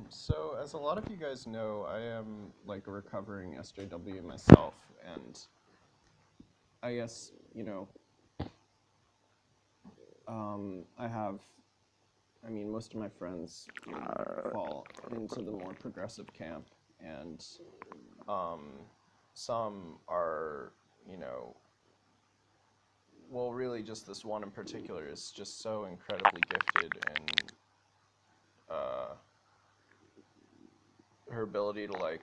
So as a lot of you guys know, I am like a recovering SJW myself, and I guess, I have, most of my friends fall into the more progressive camp, and um, some are, you know, well, really just this one in particular is just so incredibly gifted in uh, her ability to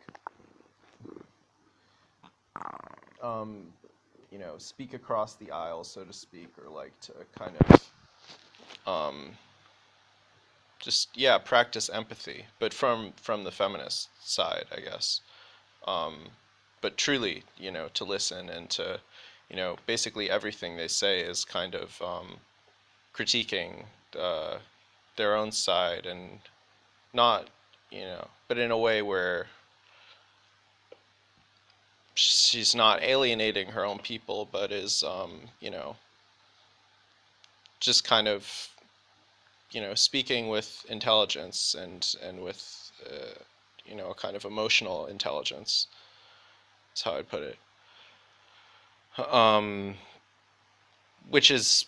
um, speak across the aisle, so to speak, or like to kind of just practice empathy, but from the feminist side, I guess. But truly, to listen and to, basically everything they say is kind of critiquing uh, their own side, and not, but in a way where she's not alienating her own people, but is, just kind of, speaking with intelligence and with, a kind of emotional intelligence. That's how I'd put it. Um, which is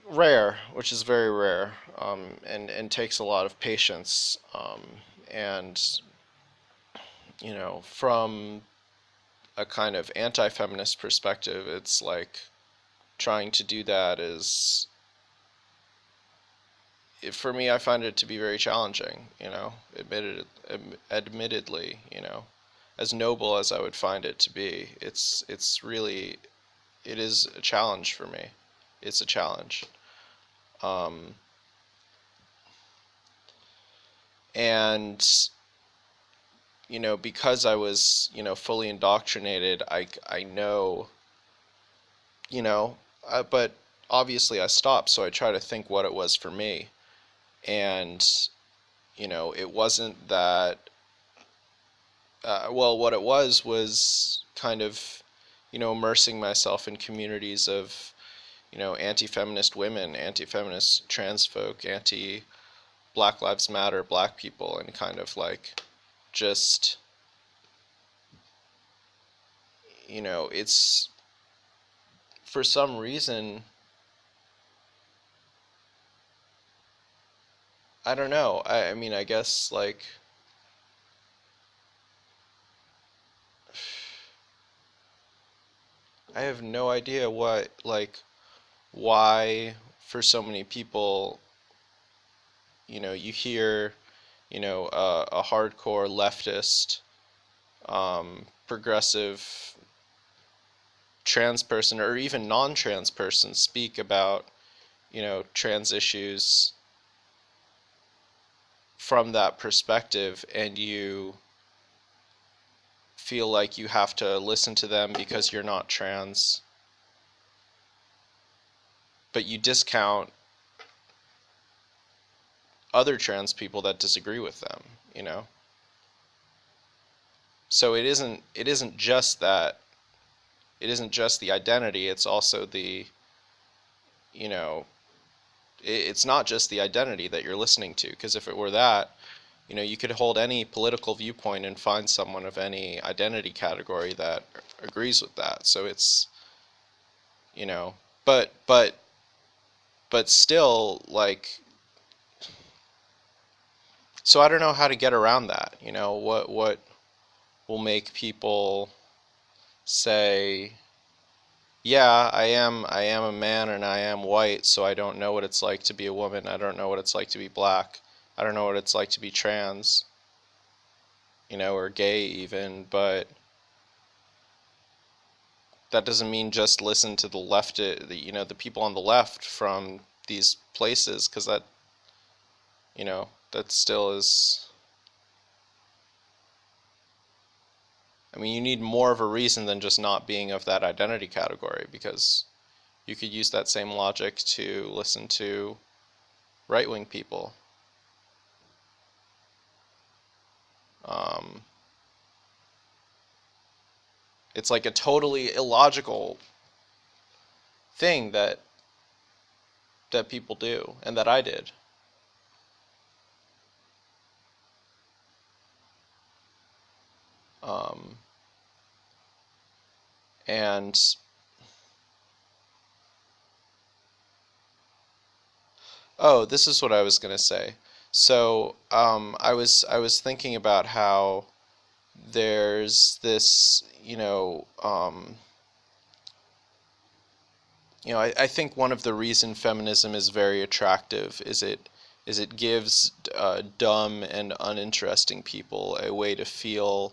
rare, which is very rare, and takes a lot of patience. And from a kind of anti-feminist perspective, it's like trying to do that is, for me, I find it to be very challenging. Admittedly, as noble as I would find it to be, it's really, it is a challenge for me. It's a challenge. Um, and because I was, fully indoctrinated, I know, but obviously I stopped, so I try to think what it was for me. And, it wasn't that, well, what it was kind of, immersing myself in communities of, anti-feminist women, anti-feminist trans folk, anti-Black Lives Matter, Black people, and kind of like just, it's, for some reason, I don't know. I mean, I guess like I have no idea why for so many people, you hear, a hardcore leftist, progressive trans person or even non-trans person speak about, trans issues from that perspective, and you feel like you have to listen to them because you're not trans, but you discount other trans people that disagree with them, you know? So it isn't just that, it isn't just the identity, it's also the, you know, it's not just the identity that you're listening to, because if it were that, you could hold any political viewpoint and find someone of any identity category that agrees with that. So it's, you know, but but but still, like, so I don't know how to get around that. What will make people say, yeah, I am a man and I am white, so I don't know what it's like to be a woman. I don't know what it's like to be black. I don't know what it's like to be trans, or gay even, but that doesn't mean just listen to the left, the people on the left from these places, because that still is, I mean, you need more of a reason than just not being of that identity category, because you could use that same logic to listen to right-wing people. Um, it's like a totally illogical thing that people do, and that I did. Um, and oh, this is what I was gonna say. So I was thinking about how there's this, I think one of the reason feminism is very attractive is it gives dumb and uninteresting people a way to feel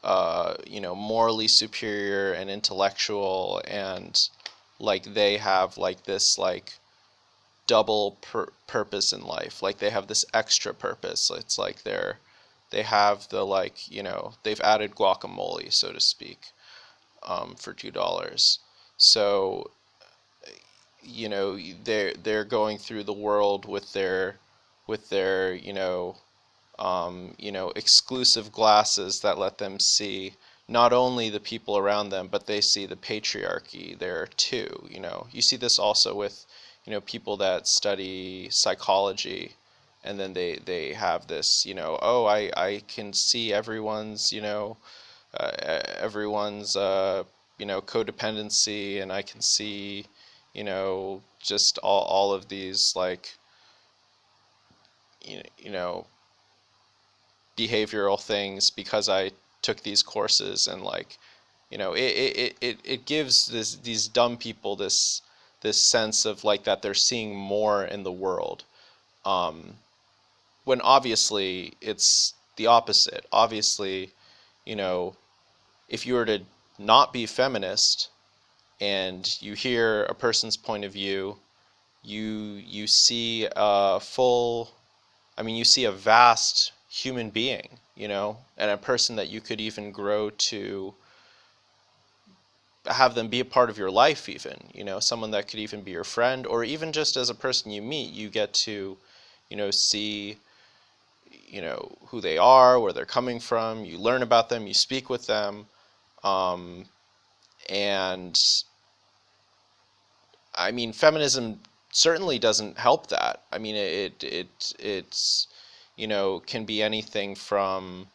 morally superior and intellectual, and like they have like this like double purpose in life. Like they have this extra purpose. It's like they have the like they've added guacamole, so to speak, for $2. So they're going through the world with their exclusive glasses that let them see not only the people around them, but they see the patriarchy there too. You see this also with, people that study psychology, and then they have this, oh, I can see everyone's codependency, and I can see, just all of these like, you know, behavioral things because I took these courses, and like it gives these dumb people this sense of like that they're seeing more in the world, um, when obviously it's the opposite. Obviously, you know if you were to not be feminist and you hear a person's point of view, you see a full, I mean, you see a vast human being, and a person that you could even grow to have them be a part of your life, even, someone that could even be your friend, or even just as a person you meet, you get to, see, who they are, where they're coming from, you learn about them, you speak with them, um, and I mean, feminism certainly doesn't help that. I mean, it's can be anything from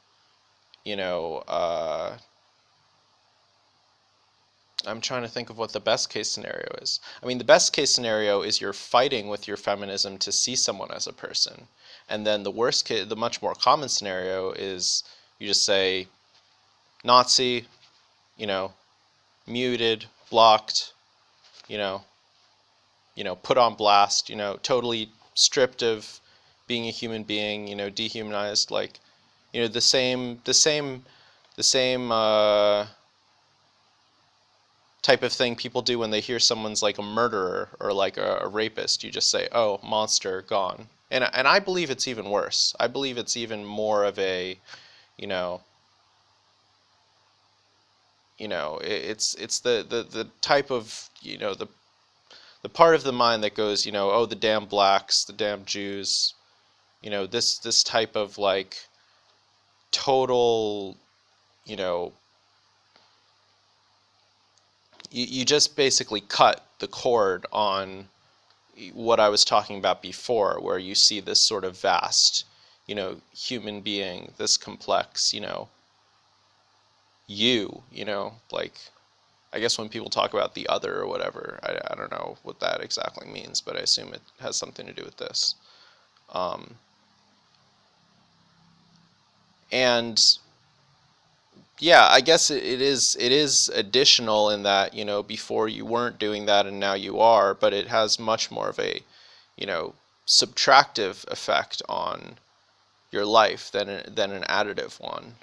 you know uh, I'm trying to think of what the best case scenario is. I mean, the best case scenario is you're fighting with your feminism to see someone as a person, and then the worst case, the much more common scenario is you just say Nazi, you know, muted, blocked, you know, put on blast, totally stripped of being a human being, dehumanized, like, the same type of thing people do when they hear someone's like a murderer or like a rapist. You just say, "Oh, monster, gone." And I believe it's even worse. I believe it's even more of a, you know, it's the type of, the part of the mind that goes, oh, the damn blacks, the damn Jews, this type of like total, you know, you just basically cut the cord on what I was talking about before, where you see this sort of vast, human being, this complex, like, I guess when people talk about the other or whatever, I don't know what that exactly means, but I assume it has something to do with this. Um, and yeah, I guess it is additional in that, before you weren't doing that and now you are, but it has much more of a, you know, subtractive effect on your life than an additive one.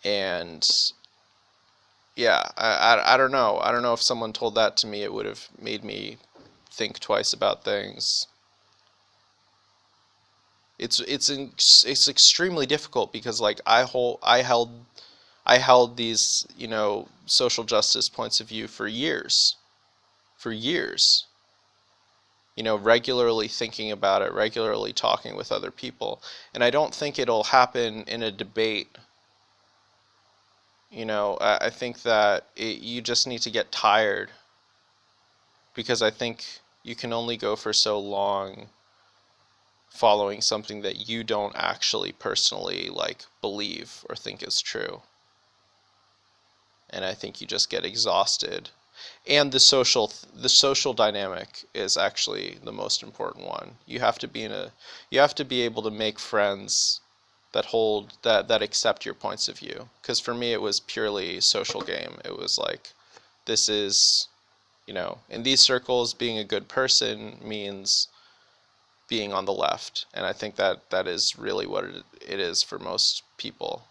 And yeah, I don't know. I don't know if someone told that to me, it would have made me think twice about things. It's extremely difficult because like I held these, social justice points of view for years, regularly thinking about it, regularly talking with other people. And I don't think it'll happen in a debate. I think that you just need to get tired, because I think you can only go for so long following something that you don't actually personally like believe or think is true. And I think you just get exhausted. And the social dynamic is actually the most important one. You have to be able to make friends that accept your points of view. Because for me, it was purely social game. It was like, this is, in these circles, being a good person means being on the left, and I think that that is really what it is for most people.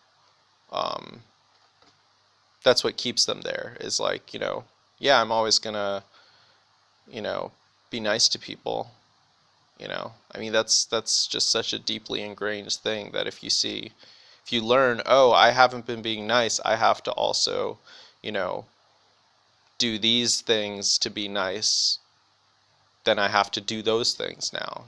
Um, that's what keeps them there. Is like, yeah, I'm always gonna, you know, be nice to people. I mean, that's just such a deeply ingrained thing that if you learn, oh, I haven't been being nice, I have to also, you know, do these things to be nice, then I have to do those things now.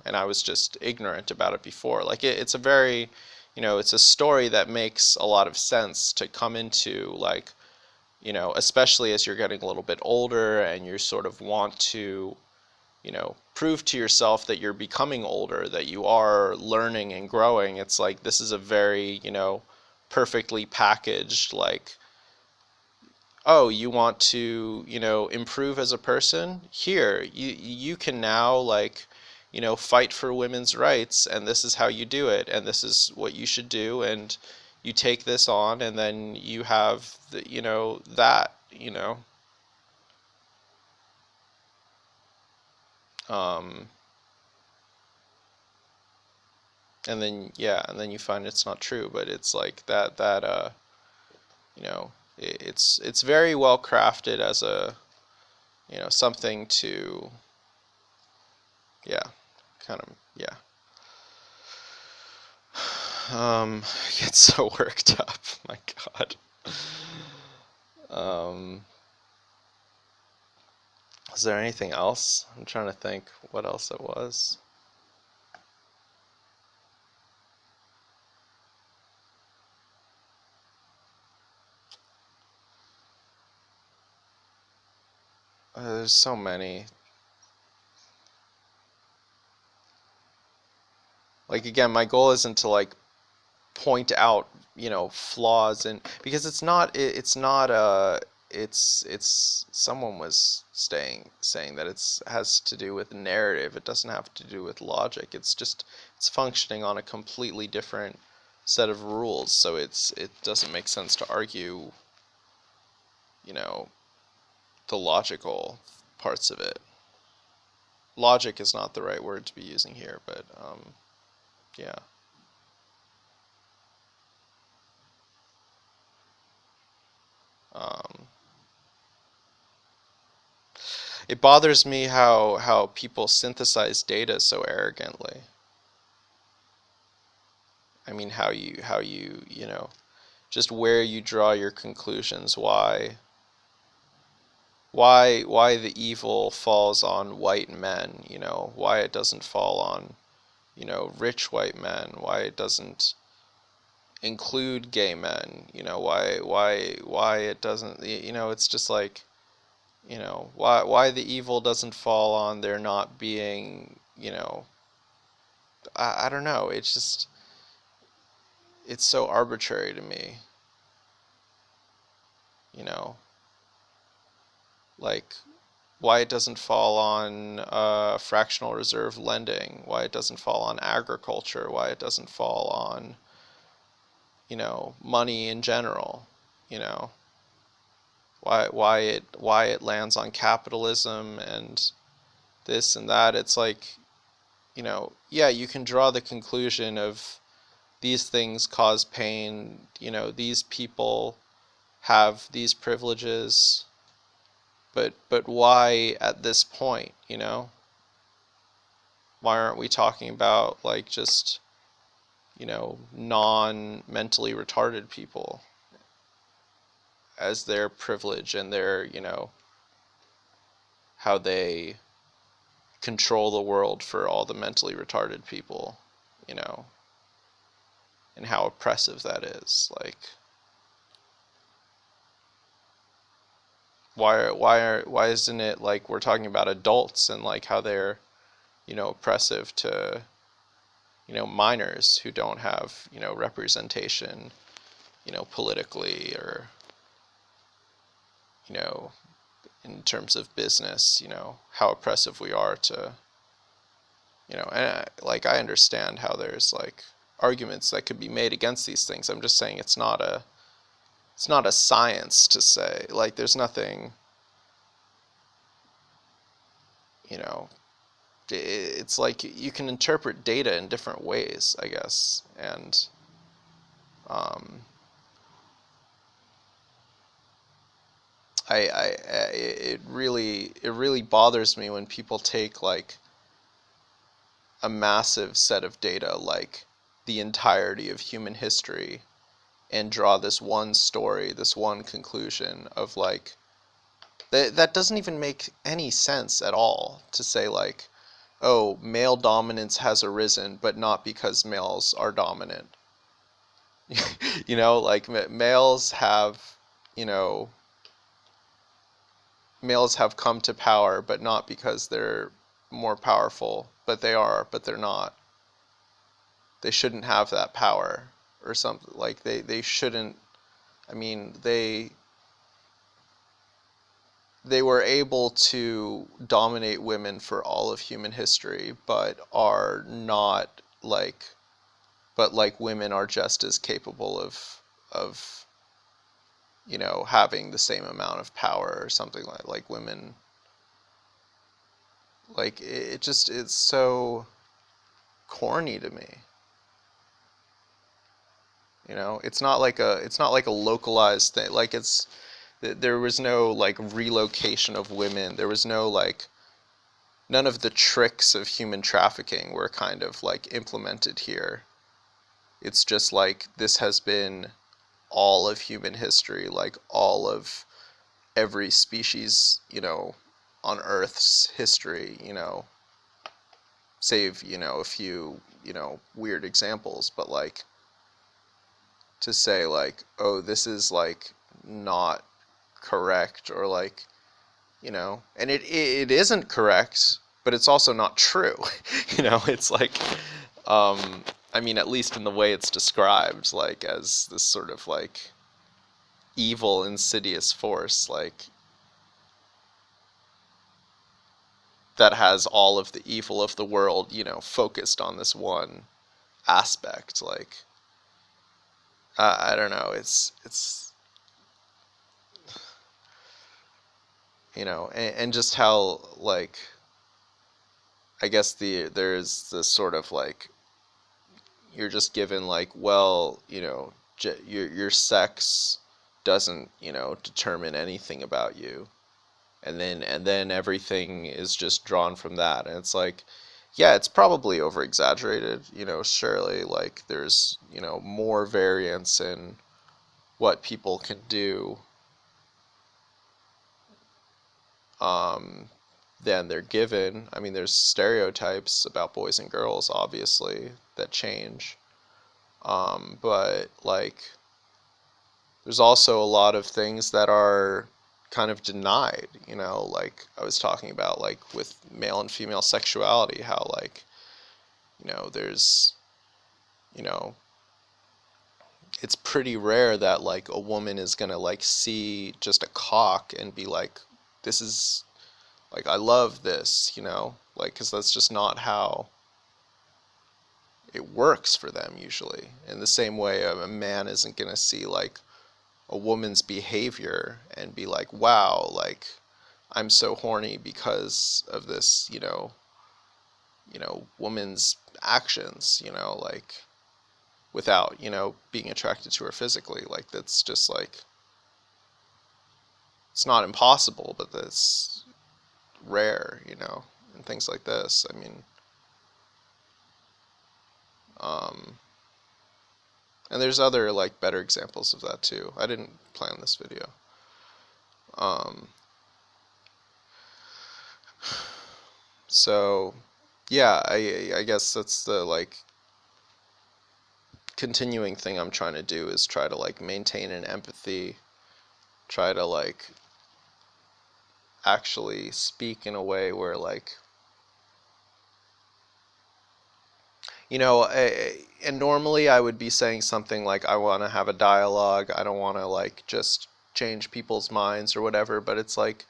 And I was just ignorant about it before. Like it's a very, it's a story that makes a lot of sense to come into, like, especially as you're getting a little bit older and you sort of want to, prove to yourself that you're becoming older, that you are learning and growing. It's like, this is a very, perfectly packaged, like, oh, you want to, improve as a person? Here, you can now, like, fight for women's rights, and this is how you do it, and this is what you should do, and you take this on, and then you have the, that. Um, and then, yeah, and then you find it's not true, but it's like that, it's very well crafted as a, something to, yeah, kind of, yeah. I get so worked up. My God. Um, is there anything else? I'm trying to think what else it was. There's so many. Like, again, my goal isn't to like point out, flaws, and because it's not it's someone was saying that it's has to do with narrative. It doesn't have to do with logic. It's functioning on a completely different set of rules, so it doesn't make sense to argue, you know, the logical parts of it. Logic is not the right word to be using here, but yeah. Um, it bothers me how people synthesize data so arrogantly. I mean, how you just where you draw your conclusions, why the evil falls on white men, why it doesn't fall on, rich white men, why it doesn't include gay men, why it doesn't, it's just like, why the evil doesn't fall on there not being, I don't know, it's so arbitrary to me, you know, like why it doesn't fall on fractional reserve lending, why it doesn't fall on agriculture, why it doesn't fall on, money in general, you know, why it lands on capitalism and this and that. It's like, yeah, you can draw the conclusion of these things cause pain, these people have these privileges, but why at this point, why aren't we talking about like just, non-mentally retarded people as their privilege and their, how they control the world for all the mentally retarded people, you know, and how oppressive that is. Like, why isn't it like we're talking about adults and like how they're, oppressive to, minors who don't have, representation, politically or, you know, in terms of business, how oppressive we are to, and like I understand how there's like arguments that could be made against these things. I'm just saying it's not a science to say like there's nothing, you know, it's like you can interpret data in different ways, I guess, and um, it really bothers me when people take like a massive set of data, like the entirety of human history, and draw this one story, this one conclusion of like that doesn't even make any sense at all to say like, oh, male dominance has arisen, but not because males are dominant. Like males have, you know, males have come to power, but not because they're more powerful, but they're not. They shouldn't have that power or something. Like they shouldn't, I mean, they were able to dominate women for all of human history, but are not like, but like women are just as capable of having the same amount of power or something like women. Like it just it's so corny to me. It's not like a localized thing. Like there was no like relocation of women. There was no like none of the tricks of human trafficking were kind of like implemented here. It's just like this has been all of human history, like all of every species, on Earth's history, save, a few, weird examples, but like to say like, oh, this is like not correct or like, and it isn't correct, but it's also not true. It's like, I mean, at least in the way it's described, like as this sort of like evil, insidious force, like that has all of the evil of the world, focused on this one aspect. Like, I don't know. It's and just how like I guess there's this sort of like you're just given like, well, your sex doesn't determine anything about you, and then everything is just drawn from that, and it's like, yeah, it's probably over exaggerated, surely like there's more variance in what people can do um, than they're given. I mean, there's stereotypes about boys and girls, obviously, that change. But like, there's also a lot of things that are kind of denied, like I was talking about, like with male and female sexuality, how like, there's, you know, it's pretty rare that like a woman is gonna like see just a cock and be like, this is like, I love this, like, because that's just not how it works for them usually. In the same way, a man isn't gonna see like a woman's behavior and be like, wow, like I'm so horny because of this, woman's actions, like without, being attracted to her physically. Like that's just like, it's not impossible, but that's rare, and things like this. I mean, um, and there's other like better examples of that too. I didn't plan this video. Um, so yeah, I guess that's the like continuing thing I'm trying to do, is try to like maintain an empathy, try to like actually speak in a way where like, You know, and normally I would be saying something like, I want to have a dialogue. I don't want to like just change people's minds or whatever. But it's like,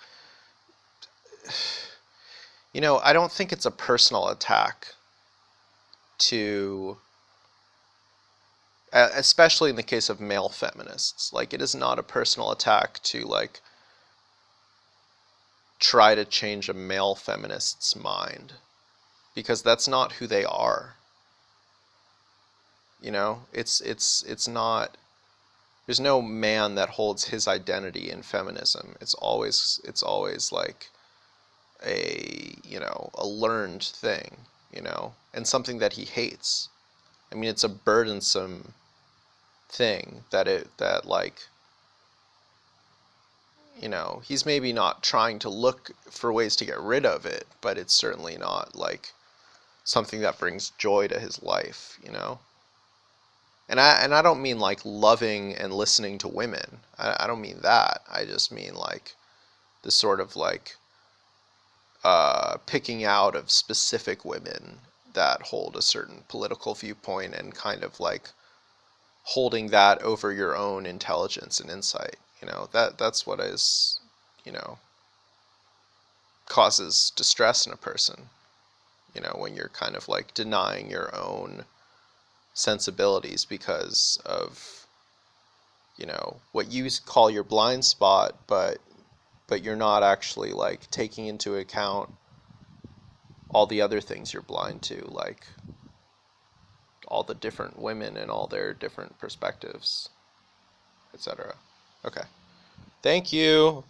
you know, I don't think it's a personal attack to, especially in the case of male feminists. Like, it is not a personal attack to like try to change a male feminist's mind, because that's not who they are. You know, it's not. There's no man that holds his identity in feminism. It's always like a, you know, a learned thing, you know, and something that he hates. I mean, it's a burdensome thing that like, you know, he's maybe not trying to look for ways to get rid of it, but it's certainly not like something that brings joy to his life, you know. And I don't mean like loving and listening to women. I don't mean that. I just mean like the sort of like picking out of specific women that hold a certain political viewpoint and kind of like holding that over your own intelligence and insight. You know, that's what is, you know, causes distress in a person. You know, when you're kind of like denying your own sensibilities because of, you know, what you call your blind spot, but you're not actually like taking into account all the other things you're blind to, like all the different women and all their different perspectives, etc. Okay. Thank you.